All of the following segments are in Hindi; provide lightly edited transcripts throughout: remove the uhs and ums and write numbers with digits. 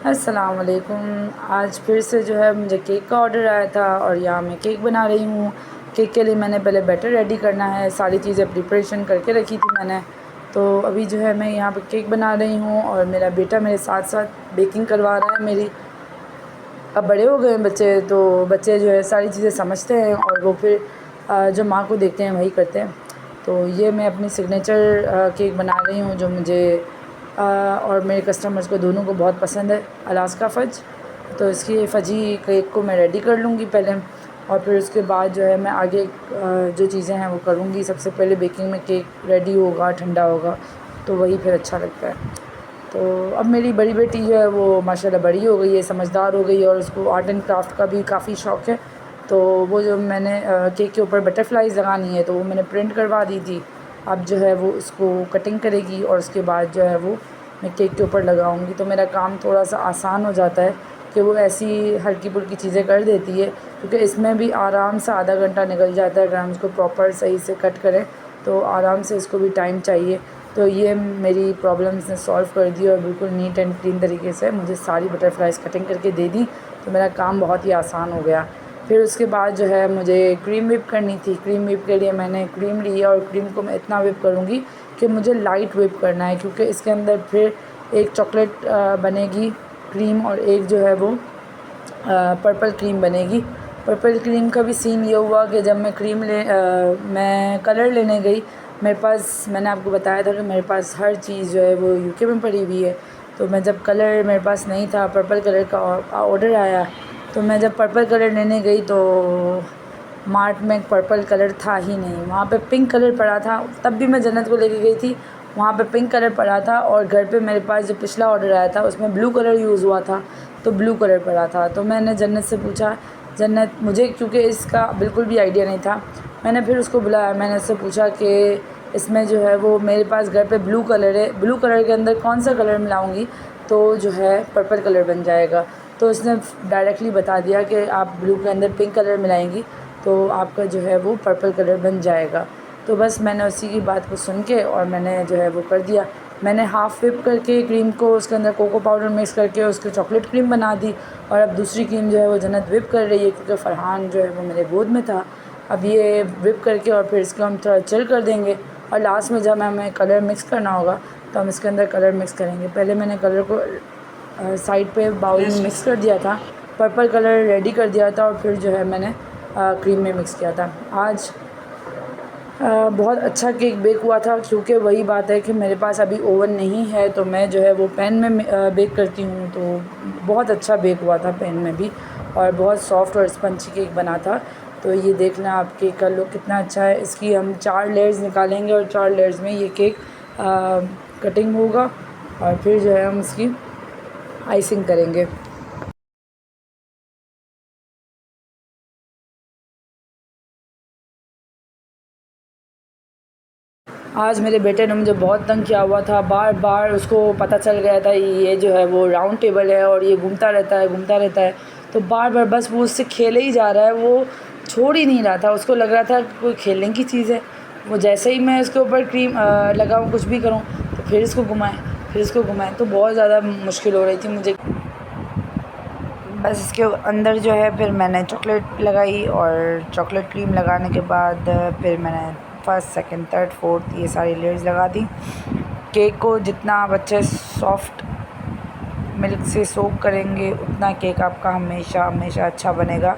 अस्सलाम वालेकुम। आज फिर से जो है मुझे केक का ऑर्डर आया था और यहाँ मैं केक बना रही हूँ। केक के लिए मैंने पहले बैटर रेडी करना है, सारी चीज़ें प्रिपरेशन करके रखी थी मैंने। तो अभी जो है मैं यहाँ पे केक बना रही हूँ और मेरा बेटा मेरे साथ साथ बेकिंग करवा रहा है मेरी। अब बड़े हो गए हैं बच्चे, तो बच्चे जो है सारी चीज़ें समझते हैं और वो फिर जो माँ को देखते हैं वही करते हैं। तो ये मैं अपनी सिग्नेचर केक बना रही हूँ जो मुझे और मेरे कस्टमर्स को दोनों को बहुत पसंद है, अलास्का फ़ज। तो इसकी फ़जी केक को मैं रेडी कर लूँगी पहले, और फिर उसके बाद जो है मैं आगे जो चीज़ें हैं वो करूँगी। सबसे पहले बेकिंग में केक रेडी होगा, ठंडा होगा, तो वही फिर अच्छा लगता है। तो अब मेरी बड़ी बेटी जो है वो माशाल्लाह बड़ी हो गई है, समझदार हो गई है और उसको आर्ट एंड क्राफ़्ट का भी काफ़ी शौक़ है। तो वो जो मैंने केक के ऊपर बटरफ्लाइज़ लगानी है तो वो मैंने प्रिंट करवा दी थी। अब जो है वो उसको कटिंग करेगी और उसके बाद जो है वो मैं केक के ऊपर लगाऊंगी। तो मेरा काम थोड़ा सा आसान हो जाता है कि वो ऐसी हल्की फुल्की चीज़ें कर देती है, क्योंकि इसमें भी आराम से आधा घंटा निकल जाता है। अगर हम इसको प्रॉपर सही से कट करें तो आराम से इसको भी टाइम चाहिए। तो ये मेरी प्रॉब्लम्स ने सॉल्व कर दी और बिल्कुल नीट एंड क्लीन तरीके से मुझे सारी बटरफ्लाइज़ कटिंग करके दे दी। तो मेरा काम बहुत ही आसान हो गया। फिर उसके बाद जो है मुझे क्रीम व्हिप करनी थी। क्रीम व्हिप के लिए मैंने क्रीम ली है और क्रीम को मैं इतना व्हिप करूँगी कि मुझे लाइट व्हिप करना है, क्योंकि इसके अंदर फिर एक चॉकलेट बनेगी क्रीम और एक जो है वो पर्पल क्रीम बनेगी। पर्पल क्रीम का भी सीन ये हुआ कि जब मैं कलर लेने गई, मेरे पास, मैंने आपको बताया था कि मेरे पास हर चीज़ जो है वो यूके में पड़ी हुई है। तो मैं जब कलर मेरे पास नहीं था, पर्पल कलर का ऑर्डर आया, तो मैं जब पर्पल कलर लेने गई तो मार्ट में पर्पल कलर था ही नहीं। वहाँ पे पिंक कलर पड़ा था, तब भी मैं जन्नत को लेके गई थी, वहाँ पे पिंक कलर पड़ा था। और घर पे मेरे पास जो पिछला ऑर्डर आया था उसमें ब्लू कलर यूज़ हुआ था, तो ब्लू कलर पड़ा था। तो मैंने जन्नत से पूछा, जन्नत, मुझे क्योंकि इसका बिल्कुल भी आइडिया नहीं था, मैंने फिर उसको बुलाया, मैंने उससे पूछा कि इसमें जो है वो मेरे पास घर पे ब्लू कलर है, ब्लू कलर के अंदर कौन सा कलर मिलाऊंगी तो जो है पर्पल कलर बन जाएगा। तो उसने डायरेक्टली बता दिया कि आप ब्लू के अंदर पिंक कलर मिलाएंगी तो आपका जो है वो पर्पल कलर बन जाएगा। तो बस मैंने उसी की बात को सुन के और मैंने जो है वो कर दिया। मैंने हाफ़ व्हिप करके क्रीम को उसके अंदर कोको पाउडर मिक्स करके उसकी चॉकलेट क्रीम बना दी, और अब दूसरी क्रीम जो है वो जन्नत व्हिप कर रही है, क्योंकि फ़रहान जो है वो मेरे गोद में था। अब ये व्हिप करके और फिर इसको हम थोड़ा चिल कर देंगे, और लास्ट में जब हमें कलर मिक्स करना होगा तो हम इसके अंदर कलर मिक्स करेंगे। पहले मैंने कलर को साइड पे बाउल में मिक्स कर दिया था, पर्पल कलर रेडी कर दिया था, और फिर जो है मैंने क्रीम में मिक्स किया था। आज बहुत अच्छा केक बेक हुआ था, क्योंकि वही बात है कि मेरे पास अभी ओवन नहीं है, तो मैं जो है वो पैन में बेक करती हूँ। तो बहुत अच्छा बेक हुआ था पैन में भी, और बहुत सॉफ्ट और स्पंजी केक बना था। तो ये देख लें आप केक का लुक कितना अच्छा है। इसकी हम 4 लेयर्स निकालेंगे और 4 लेयर्स में ये केक कटिंग होगा, और फिर जो है हम इसकी आइसिंग करेंगे। आज मेरे बेटे ने मुझे बहुत तंग किया हुआ था, बार बार उसको पता चल गया था ये जो है वो राउंड टेबल है और ये घूमता रहता है, घूमता रहता है। तो बार बार बस वो उससे खेले ही जा रहा है, वो छोड़ ही नहीं रहा था। उसको लग रहा था कि कोई खेलने की चीज़ है। वो जैसे ही मैं इसके ऊपर क्रीम लगाऊँ, कुछ भी करूँ, तो फिर इसको घुमाएँ, फिर इसको घुमाएँ, तो बहुत ज़्यादा मुश्किल हो रही थी मुझे। बस इसके अंदर जो है फिर मैंने चॉकलेट लगाई, और चॉकलेट क्रीम लगाने के बाद फिर मैंने फर्स्ट, सेकंड, थर्ड, फोर्थ ये सारी लेयर्स लगा दी। केक को जितना बच्चे सॉफ्ट मिल्क से सोक करेंगे उतना केक आपका हमेशा हमेशा अच्छा बनेगा,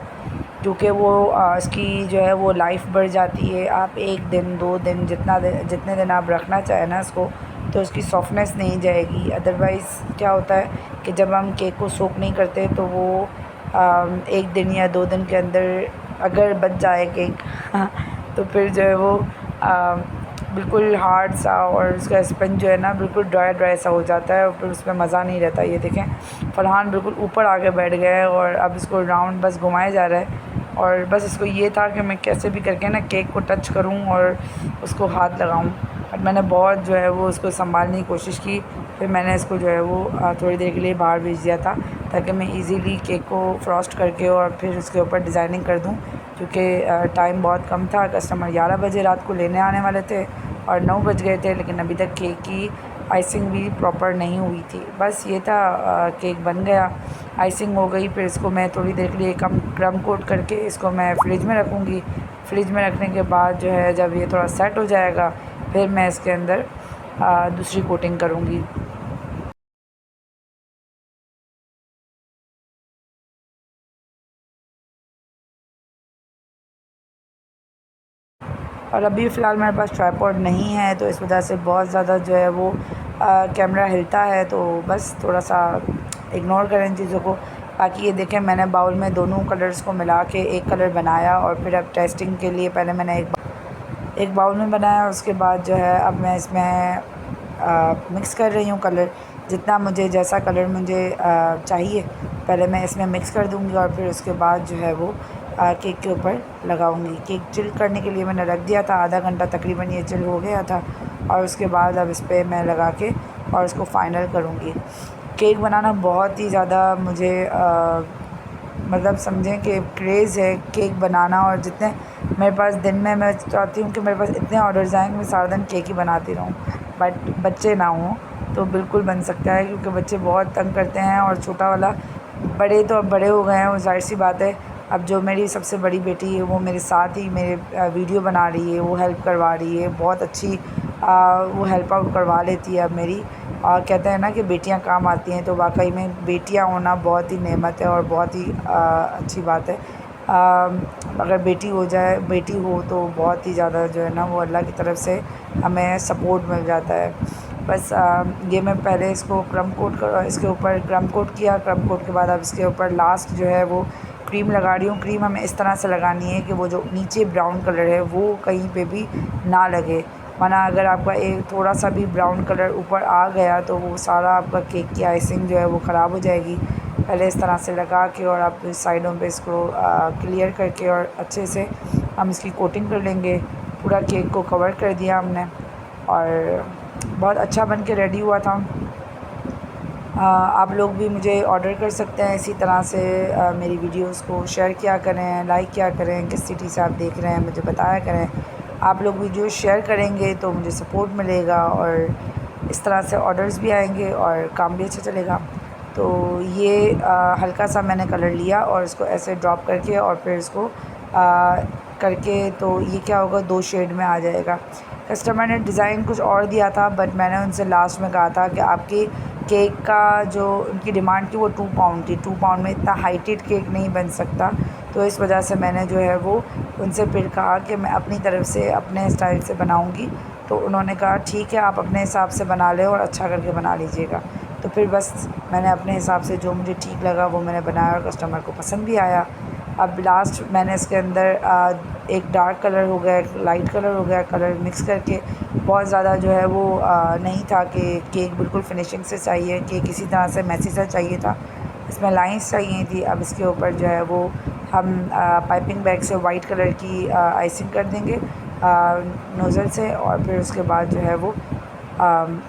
क्योंकि वो इसकी जो है वो लाइफ बढ़ जाती है। आप 1 दिन 2 दिन जितने दिन आप रखना चाहें ना इसको, तो उसकी सॉफ्टनेस नहीं जाएगी। अदरवाइज़ क्या होता है कि जब हम केक को सोक नहीं करते तो वो 1 दिन या 2 दिन के अंदर अगर बच जाए केक तो फिर जो है वो बिल्कुल हार्ड सा, और उसका स्पंज जो है ना बिल्कुल ड्राई सा हो जाता है, और फिर उसमें मज़ा नहीं रहता। ये देखें, फरहान बिल्कुल ऊपर आके बैठ गया है और अब इसको राउंड बस घुमाया जा रहा है। और बस इसको ये था कि मैं कैसे भी करके ना केक को टच करूं और उसको हाथ लगाऊं, और मैंने बहुत जो है वो उसको संभालने की कोशिश की। फिर मैंने इसको जो है वो थोड़ी देर के लिए बाहर भेज दिया था, ताकि मैं इजीली केक को फ्रॉस्ट करके और फिर उसके ऊपर डिज़ाइनिंग कर दूं, क्योंकि टाइम बहुत कम था। कस्टमर 11 बजे रात को लेने आने वाले थे और 9 बज गए थे, लेकिन अभी तक केक की आइसिंग भी प्रॉपर नहीं हुई थी। बस ये था, केक बन गया, आइसिंग हो गई। फिर इसको मैं थोड़ी देर के लिए क्रम कोट करके इसको मैं फ्रिज में रखूँगी। फ्रिज में रखने के बाद जो है जब ये थोड़ा सेट हो जाएगा फिर मैं इसके अंदर दूसरी कोटिंग करूँगी। और अभी फ़िलहाल मेरे पास ट्राइपॉड नहीं है तो इस वजह से बहुत ज़्यादा जो है वो कैमरा हिलता है, तो बस थोड़ा सा इग्नोर करें इन चीज़ों को। बाकी ये देखें, मैंने बाउल में दोनों कलर्स को मिला के एक कलर बनाया और फिर अब टेस्टिंग के लिए पहले मैंने एक बाउल में बनाया। उसके बाद जो है अब मैं इसमें मिक्स कर रही हूँ कलर, जितना मुझे जैसा कलर मुझे चाहिए पहले मैं इसमें मिक्स कर दूँगी और फिर उसके बाद जो है वो केक के ऊपर लगाऊंगी। केक चिल करने के लिए मैंने रख दिया था, आधा घंटा तकरीबन ये चिल हो गया था। और उसके बाद अब इस पर मैं लगा के और इसको फ़ाइनल करूँगी। केक बनाना बहुत ही ज़्यादा मुझे मतलब समझें कि क्रेज़ है केक बनाना। और जितने मेरे पास दिन में, मैं चाहती हूँ कि मेरे पास इतने ऑर्डर्स आएँ कि मैं सारा दिन केक ही बनाती रहूँ, बट बच्चे ना हों तो बिल्कुल बन सकता है, क्योंकि बच्चे बहुत तंग करते हैं। और छोटा वाला, बड़े तो अब बड़े हो गए हैं, वो ज़ाहिर सी बात है। अब जो मेरी सबसे बड़ी बेटी है वो मेरे साथ ही मेरे वीडियो बना रही है, वो हेल्प करवा रही है, बहुत अच्छी वो हेल्प आउट करवा लेती है अब मेरी। और कहते हैं ना कि बेटियां काम आती हैं, तो वाकई में बेटियां होना बहुत ही नेमत है और बहुत ही अच्छी बात है। अगर बेटी हो तो बहुत ही ज़्यादा जो है ना वो अल्लाह की तरफ से हमें सपोर्ट मिल जाता है। बस ये मैं पहले इसको इसके ऊपर क्रम कोट किया। क्रम कोट के बाद अब इसके ऊपर लास्ट जो है वो क्रीम लगा रही हूँ। क्रीम हमें इस तरह से लगानी है कि वो जो नीचे ब्राउन कलर है वो कहीं पे भी ना लगे, वरना अगर आपका एक थोड़ा सा भी ब्राउन कलर ऊपर आ गया तो वो सारा आपका केक की आइसिंग जो है वो ख़राब हो जाएगी। पहले इस तरह से लगा के और आप साइडों पे इसको क्लियर करके और अच्छे से हम इसकी कोटिंग कर लेंगे। पूरा केक को कवर कर दिया हमने और बहुत अच्छा बन के रेडी हुआ था। आप लोग भी मुझे ऑर्डर कर सकते हैं इसी तरह से। मेरी वीडियोस को शेयर किया करें, लाइक किया करें, किस सिटी से आप देख रहे हैं मुझे बताया करें। आप लोग वीडियो शेयर करेंगे तो मुझे सपोर्ट मिलेगा और इस तरह से ऑर्डर्स भी आएंगे और काम भी अच्छा चलेगा। तो ये हल्का सा मैंने कलर लिया और इसको ऐसे ड्रॉप करके और फिर इसको करके, तो ये क्या होगा, 2 शेड में आ जाएगा। कस्टमर ने डिज़ाइन कुछ और दिया था, बट मैंने उनसे लास्ट में कहा था कि आपकी केक का जो उनकी डिमांड थी वो 2 पाउंड थी। 2 पाउंड में इतना हाइटेड केक नहीं बन सकता, तो इस वजह से मैंने जो है वो उनसे फिर कहा कि मैं अपनी तरफ से अपने स्टाइल से बनाऊंगी। तो उन्होंने कहा ठीक है, आप अपने हिसाब से बना लें और अच्छा करके बना लीजिएगा। तो फिर बस मैंने अपने हिसाब से जो मुझे ठीक लगा वो मैंने बनाया और कस्टमर को पसंद भी आया। अब लास्ट मैंने इसके अंदर एक डार्क कलर हो गया, एक लाइट कलर हो गया, कलर मिक्स करके बहुत ज़्यादा जो है वो नहीं था कि केक बिल्कुल फिनिशिंग से चाहिए, केक इसी तरह से मैसी सा चाहिए था, इसमें लाइंस चाहिए थी। अब इसके ऊपर जो है वो हम पाइपिंग बैग से वाइट कलर की आइसिंग कर देंगे नोज़ल से। और फिर उसके बाद जो है वो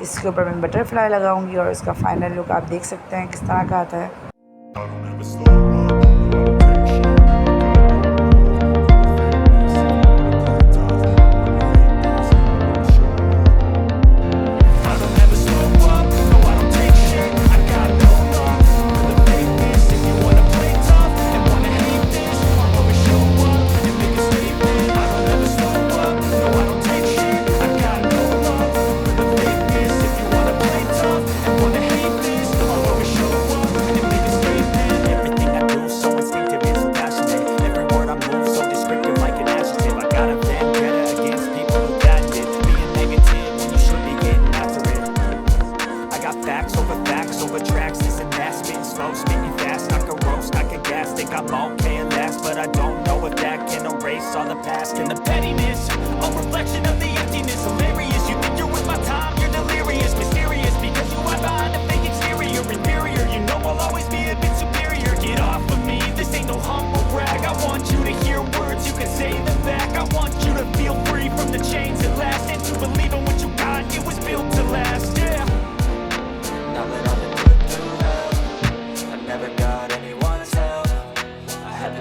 इसके ऊपर मैं बटरफ्लाई लगाऊंगी और इसका फ़ाइनल लुक आप देख सकते हैं किस तरह का आता है। I'm okay at last, but I don't know if that can erase all the past and the pettiness, a reflection of the